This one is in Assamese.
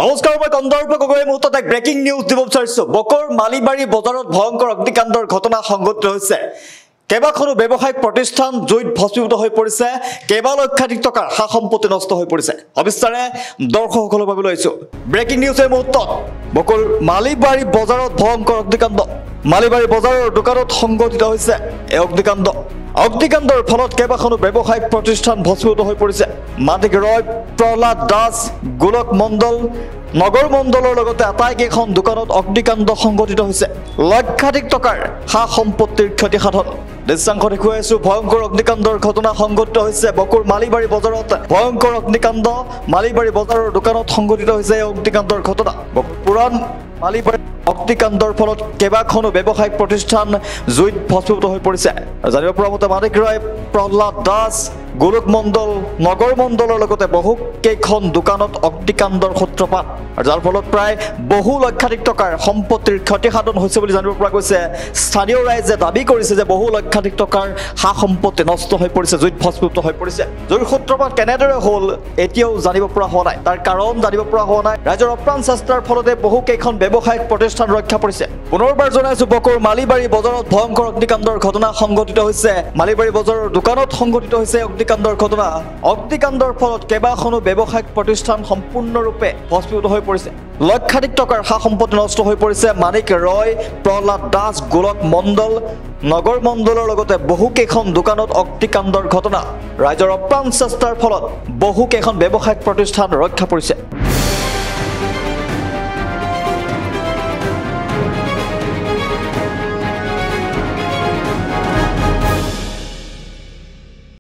নমস্কাৰ মই কন্দৰ্প গগৈ মুহূৰ্তত এক ব্ৰেকিং নিউজ দিব বিচাৰিছো বকৰ মালিবাৰী বজাৰত ভয়ংকৰ অগ্নিকাণ্ডৰ ঘটনা সংঘটিত হৈছে কেবাখনো ব্যৱসায়িক প্ৰতিষ্ঠান জুইত ভস্মীভূত হৈ পৰিছে কেবা লক্ষাধিক টকাৰ সা সম্পত্তি নষ্ট হৈ পৰিছে অবিস্তাৰে দৰ্শকসকলৰ বাবে লৈছো ব্ৰেকিং নিউজ এই মুহূৰ্তত বকৰ মালিবাৰী বজাৰত ভয়ংকৰ অগ্নিকাণ্ড মালিবাৰী বজাৰৰ দোকানত সংঘটিত হৈছে এই অগ্নিকাণ্ডৰ ফলত কেবাখনো ব্যৱসায়িক প্ৰতিষ্ঠান ভস্মীভূত হৈ পৰিছে মানিক ৰয় প্ৰহ্লাদ দাস গোলক মণ্ডল নগৰ মণ্ডলৰ লগতে আটাইকেইখন দোকানত অগ্নিকাণ্ড সংঘটিত হৈছে লক্ষাধিক টকাৰ সা সম্পত্তিৰ ক্ষতিসাধন দৃশ্যাংশ দেখুৱাই আছো ভয়ংকৰ অগ্নিকাণ্ডৰ ঘটনা সংঘটিত হৈছে বকৰ মালিবাৰী বজাৰত ভয়ংকৰ অগ্নিকাণ্ড মালিবাৰী বজাৰৰ দোকানত সংঘটিত হৈছে এই অগ্নিকাণ্ডৰ ঘটনা পুৰাণ মালিবাৰী অগ্নিকাণ্ডৰ ফলত কেবাখনো ব্যৱসায়িক প্ৰতিষ্ঠান জুইত ভস্মীভূত হৈ পৰিছে জানিব পৰা মতে মানিক ৰয় প্ৰহ্লাদ দাস গোলক মণ্ডল নগৰ মণ্ডলৰ লগতে বহু কেইখন দোকানত অগ্নিকাণ্ডৰ সূত্ৰপাত আৰু যাৰ ফলত প্ৰায় বহু লক্ষাধিক টকাৰ সম্পত্তিৰ ক্ষতিসাধন হৈছে বুলি জানিব পৰা গৈছে স্থানীয় ৰাইজে দাবী কৰিছে যে বহু লক্ষাধিক টকাৰ সা সম্পত্তি নষ্ট হৈ পৰিছে জুইত ভস্মীভূত হৈ পৰিছে জুইৰ সূত্ৰপাত কেনেদৰে হ'ল এতিয়াও জানিব পৰা হোৱা নাই তাৰ কাৰণ জানিব পৰা হোৱা নাই ৰাজ্যৰ অপ্ৰাণ চেষ্টাৰ ফলতে বহু কেইখন ব্যৱসায়িক প্ৰতিষ্ঠান ৰক্ষা পৰিছে পুনৰবাৰ জনাইছো বকৰ মালিবাৰী বজাৰত ভয়ংকৰ অগ্নিকাণ্ডৰ ঘটনা সংঘটিত হৈছে মালিবাৰী বজাৰৰ দোকানত সংঘটিত হৈছে অগ্নিকাণ্ডৰ ঘটনা অগ্নিকাণ্ডৰ ফলত কেবাখনো ব্যৱসায়িক প্ৰতিষ্ঠান সম্পূৰ্ণৰূপে ভস্মীভূত হৈ পৰিছে লক্ষাধিক টকাৰ সা সম্পত্তি নষ্ট হৈ পৰিছে মানিক ৰয় প্ৰহ্লাদ দাস গোলক মণ্ডল নগৰ মণ্ডলৰ লগতে বহু কেইখন দোকানত অগ্নিকাণ্ডৰ ঘটনা ৰাজ্যৰ অপ্ৰাণ চেষ্টাৰ ফলত বহু কেইখন ব্যৱসায়িক প্ৰতিষ্ঠান ৰক্ষা পৰিছে